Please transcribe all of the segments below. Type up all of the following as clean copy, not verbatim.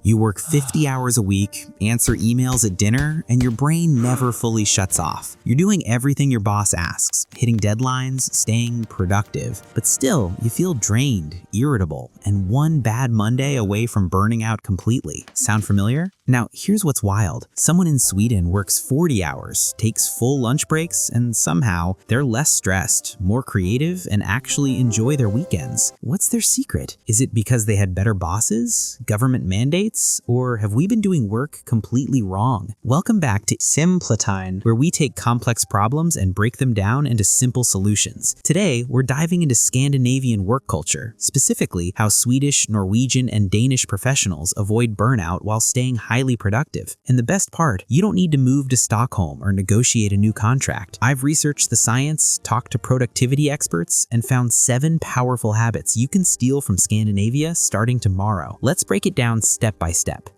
You work 50 hours a week, answer emails at dinner, and your brain never fully shuts off. You're doing everything your boss asks, hitting deadlines, staying productive, but still, you feel drained, irritable, and one bad Monday away from burning out completely. Sound familiar? Now, here's what's wild. Someone in Sweden works 40 hours, takes full lunch breaks, and somehow they're less stressed, more creative, and actually enjoy their weekends. What's their secret? Is it because they had better bosses, government mandates, or have we been doing work completely wrong? Welcome back to Simpletine, where we take complex problems and break them down into simple solutions. Today, we're diving into Scandinavian work culture, specifically how Swedish, Norwegian, and Danish professionals avoid burnout while staying highly productive. And the best part, you don't need to move to Stockholm or negotiate a new contract. I've researched the science, talked to productivity experts, and found 7 powerful habits you can steal from Scandinavia starting tomorrow. Let's break it down step by step.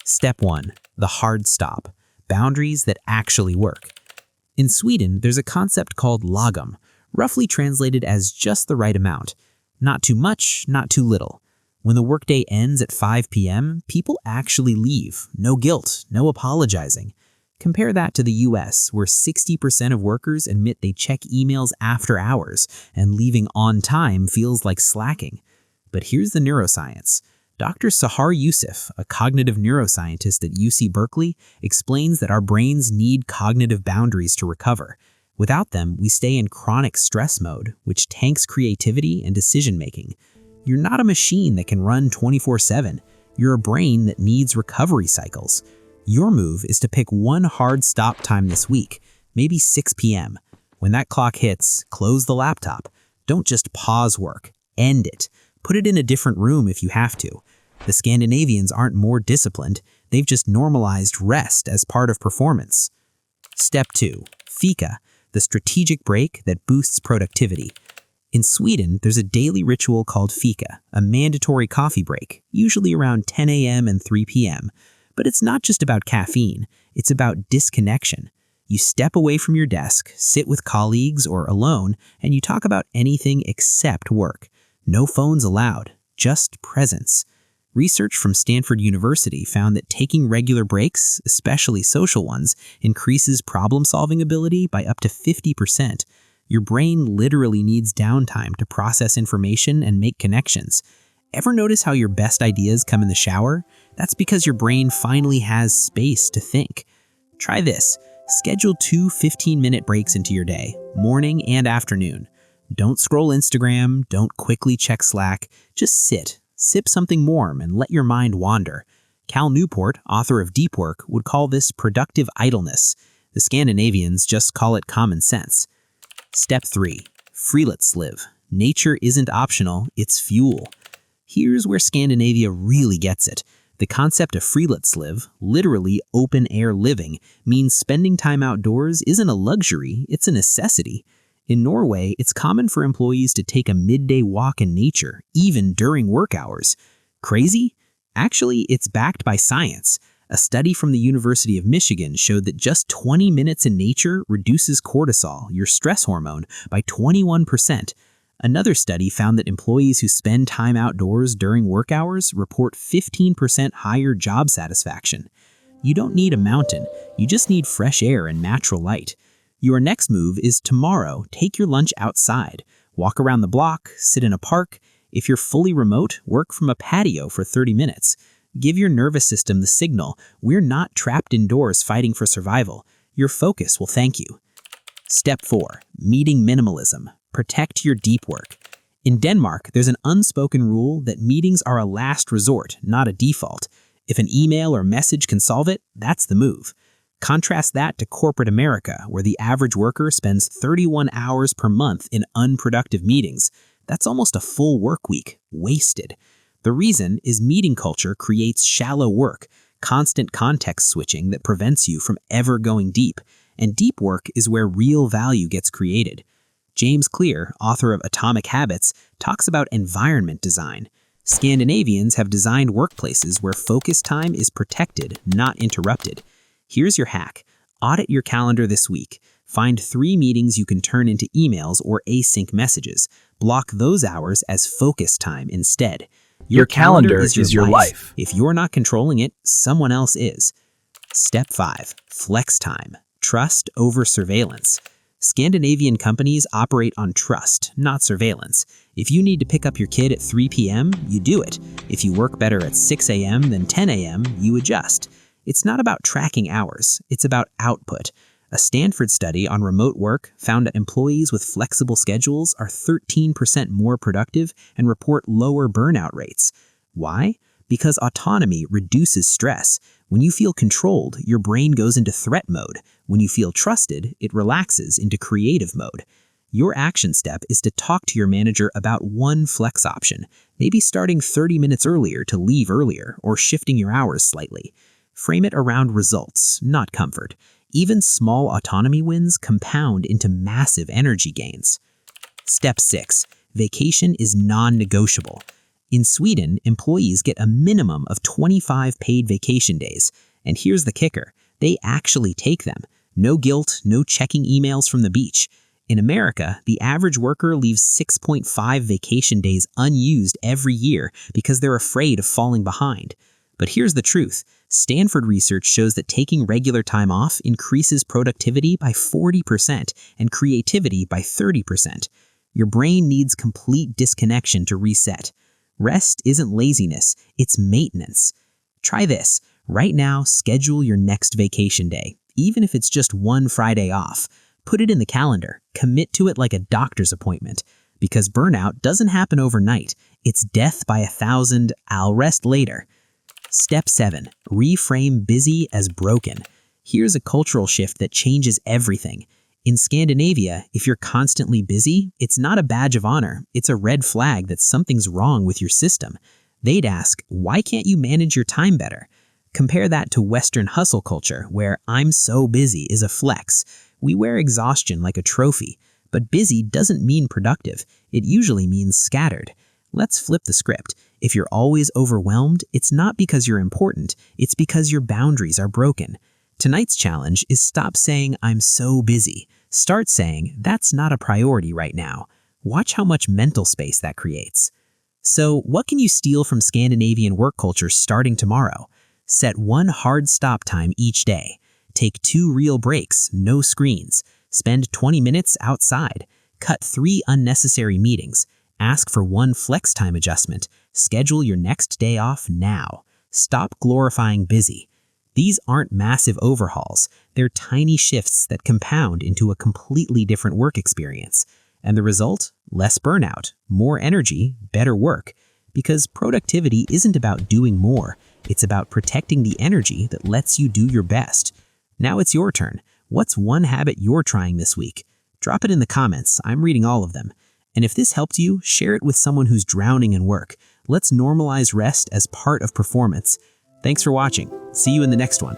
Step 1. The hard stop. Boundaries that actually work. In Sweden, there's a concept called Lagom, roughly translated as just the right amount. Not too much, not too little. When the workday ends at 5 p.m., people actually leave. No guilt, no apologizing. Compare that to the US, where 60% of workers admit they check emails after hours, and leaving on time feels like slacking. But here's the neuroscience. Dr. Sahar Yousef, a cognitive neuroscientist at UC Berkeley, explains that our brains need cognitive boundaries to recover. Without them, we stay in chronic stress mode, which tanks creativity and decision-making. You're not a machine that can run 24/7. You're a brain that needs recovery cycles. Your move is to pick one hard stop time this week, maybe 6 p.m. When that clock hits, close the laptop. Don't just pause work. End it. Put it in a different room if you have to. The Scandinavians aren't more disciplined, they've just normalized rest as part of performance. Step 2. Fika, the strategic break that boosts productivity. In Sweden, there's a daily ritual called Fika, a mandatory coffee break, usually around 10 a.m. and 3 p.m. But it's not just about caffeine, it's about disconnection. You step away from your desk, sit with colleagues or alone, and you talk about anything except work. No phones allowed, just presence. Research from Stanford University found that taking regular breaks, especially social ones, increases problem-solving ability by up to 50%. Your brain literally needs downtime to process information and make connections. Ever notice how your best ideas come in the shower? That's because your brain finally has space to think. Try this. Schedule 2 15-minute breaks into your day, morning and afternoon. Don't scroll Instagram, don't quickly check Slack, just sit, sip something warm, and let your mind wander. Cal Newport, author of Deep Work, would call this productive idleness. The Scandinavians just call it common sense. Step 3. Friluftsliv. Nature isn't optional, it's fuel. Here's where Scandinavia really gets it. The concept of Friluftsliv, literally open-air living, means spending time outdoors isn't a luxury, it's a necessity. In Norway, it's common for employees to take a midday walk in nature, even during work hours. Crazy? Actually, it's backed by science. A study from the University of Michigan showed that just 20 minutes in nature reduces cortisol, your stress hormone, by 21%. Another study found that employees who spend time outdoors during work hours report 15% higher job satisfaction. You don't need a mountain, you just need fresh air and natural light. Your next move is tomorrow, take your lunch outside. Walk around the block, sit in a park. If you're fully remote, work from a patio for 30 minutes. Give your nervous system the signal, we're not trapped indoors fighting for survival. Your focus will thank you. Step 4. Meeting minimalism. Protect your deep work. In Denmark, there's an unspoken rule that meetings are a last resort, not a default. If an email or message can solve it, that's the move. Contrast that to corporate America, where the average worker spends 31 hours per month in unproductive meetings. That's almost a full work week, wasted. The reason is meeting culture creates shallow work, constant context switching that prevents you from ever going deep. And deep work is where real value gets created. James Clear, author of Atomic Habits, talks about environment design. Scandinavians have designed workplaces where focus time is protected, not interrupted. Here's your hack. Audit your calendar this week. Find 3 meetings you can turn into emails or async messages. Block those hours as focus time instead. Your calendar is your life. If you're not controlling it, someone else is. Step 5. Flex time. Trust over surveillance. Scandinavian companies operate on trust, not surveillance. If you need to pick up your kid at 3 p.m., you do it. If you work better at 6 a.m. than 10 a.m., you adjust. It's not about tracking hours, it's about output. A Stanford study on remote work found that employees with flexible schedules are 13% more productive and report lower burnout rates. Why? Because autonomy reduces stress. When you feel controlled, your brain goes into threat mode. When you feel trusted, it relaxes into creative mode. Your action step is to talk to your manager about one flex option, maybe starting 30 minutes earlier to leave earlier or shifting your hours slightly. Frame it around results, not comfort. Even small autonomy wins compound into massive energy gains. Step 6. Vacation is non-negotiable. In Sweden, employees get a minimum of 25 paid vacation days. And here's the kicker. They actually take them. No guilt, no checking emails from the beach. In America, the average worker leaves 6.5 vacation days unused every year because they're afraid of falling behind. But here's the truth. Stanford research shows that taking regular time off increases productivity by 40% and creativity by 30%. Your brain needs complete disconnection to reset. Rest isn't laziness, it's maintenance. Try this. Right now, schedule your next vacation day, even if it's just one Friday off. Put it in the calendar. Commit to it like a doctor's appointment. Because burnout doesn't happen overnight. It's death by 1,000, I'll rest later. Step 7. Reframe busy as broken. Here's a cultural shift that changes everything. In Scandinavia, if you're constantly busy, it's not a badge of honor. It's a red flag that something's wrong with your system. They'd ask, why can't you manage your time better? Compare that to Western hustle culture, where I'm so busy is a flex. We wear exhaustion like a trophy. But busy doesn't mean productive. It usually means scattered. Let's flip the script. If you're always overwhelmed, it's not because you're important, it's because your boundaries are broken. Tonight's challenge is stop saying, I'm so busy. Start saying, that's not a priority right now. Watch how much mental space that creates. So, what can you steal from Scandinavian work culture starting tomorrow? Set one hard stop time each day. Take 2 real breaks, no screens. Spend 20 minutes outside. Cut 3 unnecessary meetings. Ask for 1 flex time adjustment. Schedule your next day off now. Stop glorifying busy. These aren't massive overhauls. They're tiny shifts that compound into a completely different work experience. And the result? Less burnout, more energy, better work. Because productivity isn't about doing more. It's about protecting the energy that lets you do your best. Now it's your turn. What's one habit you're trying this week? Drop it in the comments. I'm reading all of them. And if this helped you, share it with someone who's drowning in work. Let's normalize rest as part of performance. Thanks for watching. See you in the next one.